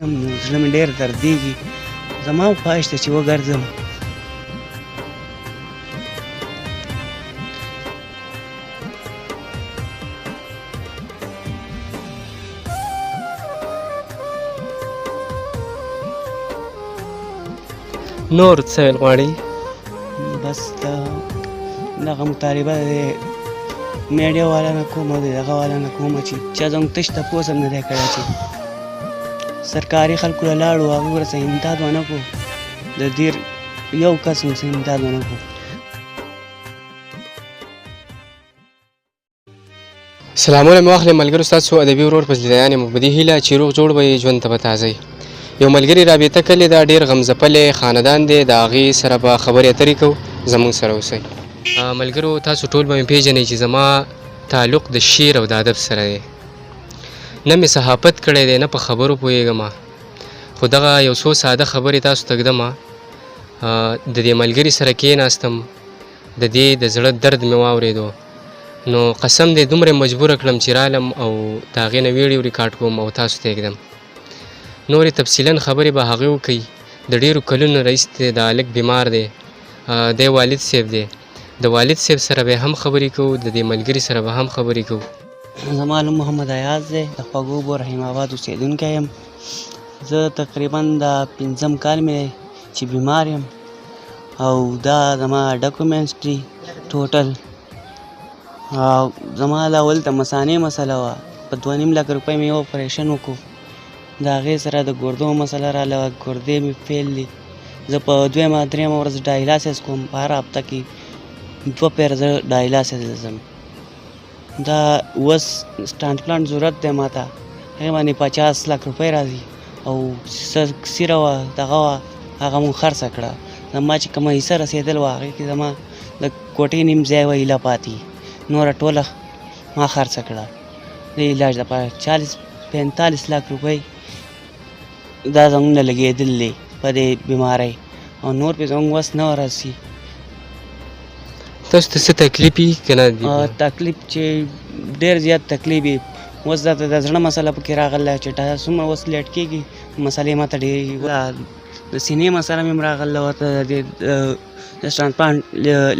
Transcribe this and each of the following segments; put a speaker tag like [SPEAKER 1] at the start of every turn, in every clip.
[SPEAKER 1] زړه مې ډېر دردېږي. زما هم خواهش ده چې وګرځم.
[SPEAKER 2] نور څه ویل غواړئ؟
[SPEAKER 1] بس دغه مطالبه د میډیا والا نه کوم او د دغه والا نه کوم چې چا زموږ تش تپوس هم نه دی کړی چې سرکاري خلکو له لاړو هغوی ورڅخه امداد ونه کړو. د دیر یو کس هم څه امداد ونه کړو.
[SPEAKER 2] سلامونه مې واخلئ ملګرو، ستاسو ادبي ورور فضلیان یم. په دې هیله چې روغ جوړ به یې ژوند ته به تازه یي. یو ملګري رابطه کړې ده، ډېر غمځپلی خاندان دی، د هغې سره به خبرې اترې کوو. زموږ سره اوسئ. ملګرو تاسو ټول به مې پېژنئ چې زما تعلق د شعر او د ادب سره دی. نه مې صحافت کړی دی، نه په خبرو پوهېږم، خو دغه یو څو ساده خبرې تاسو ته ږدم. د دې ملګري سره کېناستم، د دې د زړه درد مې واورېدو، نو قسم دی دومره مجبوره کړم چې رالم او د هغې نه ویډیو ریکارډ کوم او تاسو ته یې ږدم. نورې تفصیلا خبرې به هغې وکوي. د ډېرو کلونو رئیس دی، د هلک بیمار دی، دی والد صاحب دی. د والد صاحب سره به هم خبرې کوو، د دې ملګري سره به هم خبرې کوو.
[SPEAKER 1] زما نوم محمد ایاز دی، د خوږو اوبو رحیم آباد اوسېدونکی یم. زه تقریبا د 5م کال مې دی چې بیمار یم او دا زما ډاکومنټس دي ټوټل. او زما د اول د مثانې مسله وه، په 2.5 لک روپۍ مې یو اپریشن وکړو. د هغې سره د ګردو مسله راله، ګردې مې فیل دي. زه په 2مه 3مه ورځ ډایلاسیس کوم، په هره هفته کې 2 پیره زه ډایلاسیس ته ځم. دا اوس ټرانسپلانټ ضرورت دی ماته، هغې باندې 50 لک روپۍ راځي او سیره وه دغه وه هغه مو خرڅه کړه. زما چې کومه حصه رسېدل وه هغې کې زما د کوټې نیم ځای وه ایله پاتې، نوره ټوله ما خرڅه کړه د علاج لپاره. 40-45 لک روپۍ دا زموږ نه لګېدل دی په دې بیمارۍ، او نور پې زموږ وس نه ورسي.
[SPEAKER 2] تاسو ته څه تکلیف وي که نه دي؟
[SPEAKER 1] تکلیف چې ډېر زیات تکلیف وي. اوس درته د زړه مسله پکې راغله چې څومره اوس لیټ کېږي مسلې ماته ډېرې. د سینې مسله مې هم راغله ورته د ټرانسپلانټ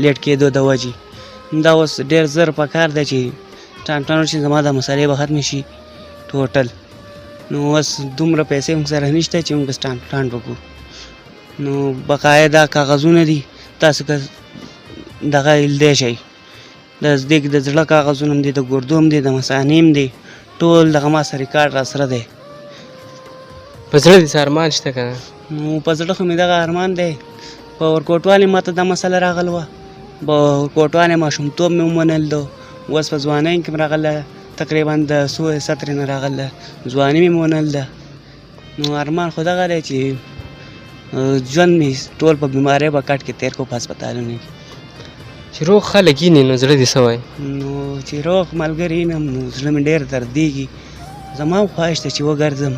[SPEAKER 1] لیټ کېدو د وجې. دا اوس ډېر زر پکار دی چې ټرانسپلانټ وشي، زما د مسلې به ختمې شي ټوټل. نو اوس دومره پیسې موږ سره نشته چې موږ ټرانسپلانټ وکړو. نو بقایا دا کاغذونه دي، تاسو که دغه ایلدی شئ. د زړه کاغذونه هم دي، د ګردو هم دي، د مثانې هم دي، ټول دغه ما سره ریکارډ را سره دی.
[SPEAKER 2] په زړه دې څه ارمان شته که نه؟
[SPEAKER 1] نو په زړه خو مې دغه ارمان دی. په ورکوټوالې ماته دا مسله راغله وه، په ورکوټوالې ماشومتوب مې ومنل ده، اوس په ځوانۍ کې م راغله، تقریبا د 17 نه راغله، ځواني مې ومنل ده. نو ارمان خو دغه دی چې ژوند مې ټول په بیمارۍ به کټ کې تېر کړو په هسپتالونو کې.
[SPEAKER 2] چې روغ خلک وینې نو زړه دې څه وایي؟
[SPEAKER 1] نو چې روغ ملګري وینم نو زړه مې ډېر دردېږي. زما هم خواهش ده چې وګرځم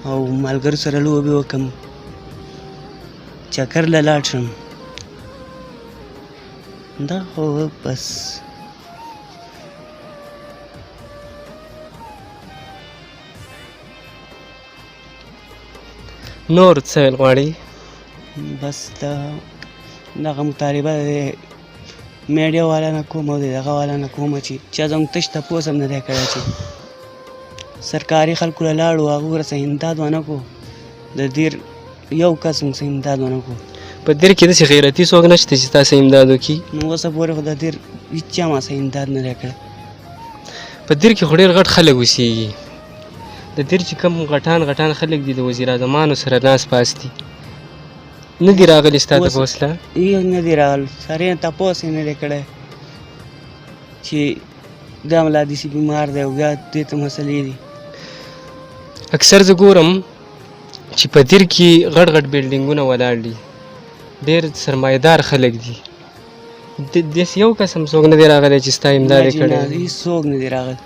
[SPEAKER 1] او ملګرو سره لوبې وکړم، چکر له لاړ شم. دا خو بس.
[SPEAKER 2] نور څه ویل غواړئ؟
[SPEAKER 1] بس دغه مطالبه د میډیا والا نه کوم او د دغه والا نه کوم چې چا زموږ تش تپوس هم نه دی کړی چې سرکاري خلکو له لاړو هغوی ورڅخه امداد ونه کړو. د دیر یو کس هم څه امداد ونه کړو.
[SPEAKER 2] په دیر کې داسې غیرتي څوک نشته چې تاسو امداد وکړي؟
[SPEAKER 1] نو اوسه پورې خو د دیر هېچا ما څه امداد نه دی کړی.
[SPEAKER 2] په دیر کې خو ډېر غټ خلک اوسېږي. د دیر چې کوم غټان خلک دي د وزیر اعظمانو سره ناست پاست دي، نه دي راغلي ستا تپوس له؟
[SPEAKER 1] نه دي راغلي، سر یې تپوس یې نه دی کړی چې دا ملا داسې بیمار دی او بیا دې ته مسلې دي.
[SPEAKER 2] اکثر زه ګورم چې په دیر کې غټ بلډینګونه ولاړ دي، ډېر سرمایه‌دار خلک دي. داسې یو کس هم څوک نه دی راغلی چې ستا امداد یې کړی؟
[SPEAKER 1] هېڅوک نه دی راغلی.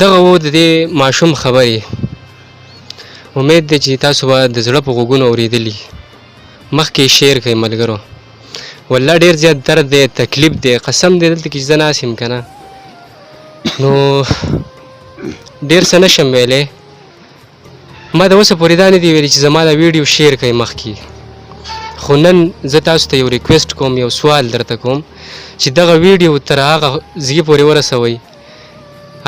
[SPEAKER 2] دغه و د دې ماشوم خبرې. امید دی چې تاسو به د زړه په غوږونو اورېدلي. مخکې شعر کوي ملګرو، والله ډېر زیات درد دی تکلیف دی قسم دی دلته کې چې زه ناست یم که نه نو ډېر څه نشم ویلی ما د اوسه پورې دا نه دي ویلي چې زما دا ویډیو شیر کړئ مخکې خو نن زه تاسو ته یو ریکویسټ کوم یو سوال درته کوم چې دغه ویډیو تر هغه ځای پورې ورسوئ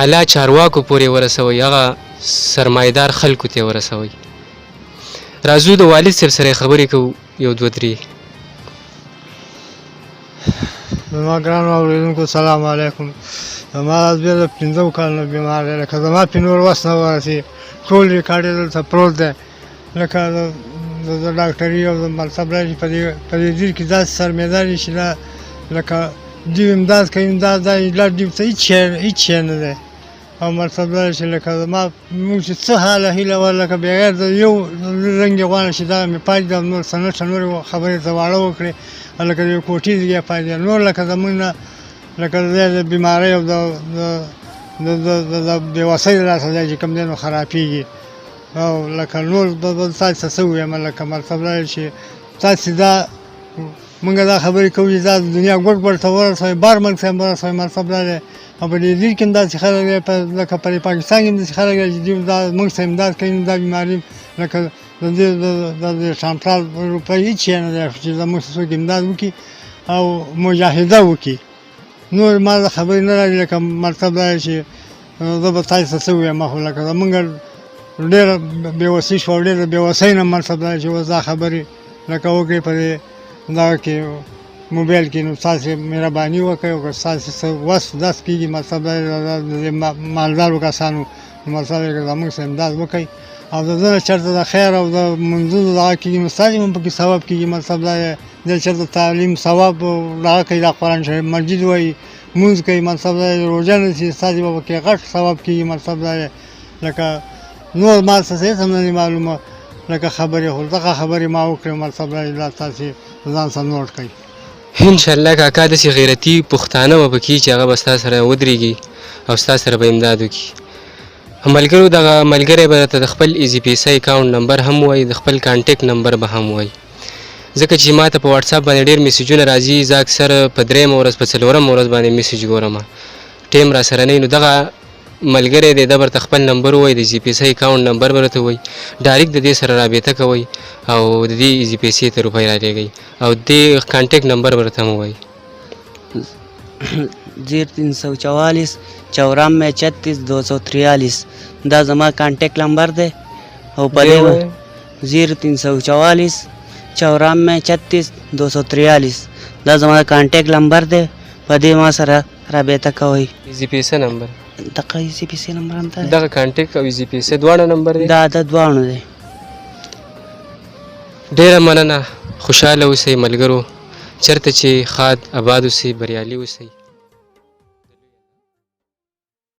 [SPEAKER 2] اعلی چارواکو پورې ورسوئ هغه سرمایدار خلکو ته ورسوئ راځو د والد صاحب سره خبرې کوو یو دوه درې
[SPEAKER 3] زما ګرانو اورېدونکو سلام علیکم زما زوی د 15 کالو بیمار دی لکه زما پې نور وس نه ورسي ټول ریکارډ یې دلته پروت دی لکه د ډاکټري او د مطلب راشي په دې ځای کې داسې سرمایداري چې دا لکه دوی امداد کوي امداد دا علاج دوی ته هېڅ شی نه دی او مطلب دا چې لکه زما موږ چې څه حاله هیله وه لکه بغیر د یو رنګ یې غواړم چې دا مې پاتې ده نور څه نشته نورې خبرې ته واړه وکړې لکه د یو کوټې ځای پاتې ده نور لکه زموږ نه لکه د بیمارۍ او د بېوسۍ د لاسه دی چې کوم دی نو خرابېږي او لکه نور بل تاسې ته څه ووایم لکه مطلب دا چې تاسې دا موږ دا خبرې کوو چې دا د دنیا ګوټ ګوټ ته ورسوئ بار ملک ته ورسوئ مطلب دا دی او په دې ځای کې هم داسې خلک دی لکه په پاکستان کې هم داسې خلک دی چې دوی دا موږ ته امداد کوي دا بیماري لکه د دې سنټرال روپۍ هېڅ شی نه دی چې زموږ څوک امداد وکړي او مجاهده وکړي نور ما د خبرې نه راځي لکه مطلب دا چې زه به تاسو ته څه ووایم خو لکه زموږ ډېره بېوسي شوه او ډېره بېوسۍ نه مطلب دا چې اوس دا خبرې لکه وکړې په دې دغه کې موبایل کې نو تاسې مهرباني وکړئ او که ستاسې څه وس دس کېږي مطلب دا د مالدارو کسانو مطلب یې که زموږ سره امداد وکړئ او د ده نه چېرته د خیر او د منځونو دغه کېږي نو ستاسې هم پکې ثواب کېږي مطلب دا دی چېرته تعلیم ثواب دغه کوي دا قرآن شریف مسجد وایي مونځ کوي مطلب دا روژه نیسي ستاسې به پکې غټ ثواب کېږي مطلب دا دی لکه نور ما څه هېڅ هم نه دي معلومه لکه خبرې خو دغه خبرې ما وکړې مطلب دا دا تاسې ځان سره نوټ کړئ
[SPEAKER 2] انشاءالله کاکا داسې غیرتي پښتانه به پکې چې هغه به ستا سره ودرېږي او ستا سره به امداد وکړي ملګرو دغه ملګری به راته د خپل ایزي پیسه اکاونټ نمبر هم وایي د خپل کانټیکټ نمبر به هم وایي ځکه چې ما ته په واټساپ باندې ډېر میسیجونه راځي زه اکثر په 3مه ورځ په 4مه ورځ باندې میسیج ګورم ټیم را سره نه نو دغه ملګری دی دا برته خپل نمبر ووایي د ایزي پیسه اکاونټ نمبر به راته وایي ډایرکټ د دې سره رابطه کوئ او د دې ایزي پیسې ته روپۍ رالیږئ او دې کانټیکټ نمبر به راته هم ووایي
[SPEAKER 1] 0344 94 36 243 دا زما کانټیکټ نمبر دی او په دې 0344 94 36 243 دا زما کانټیکټ نمبر دی په دې ما سره رابطه کوئ
[SPEAKER 2] ایزي پیسه نمبر
[SPEAKER 1] دغه ایزي پیسې نمبر هم
[SPEAKER 2] دغه کانټیکټ او ایزي پیسې دواړه نمبر دی
[SPEAKER 1] دا د دواړو دی
[SPEAKER 2] ډېره مننه خوشحاله اوسئ ملګرو چېرته چې ښاد آباد اوسئ بریالي اوسئ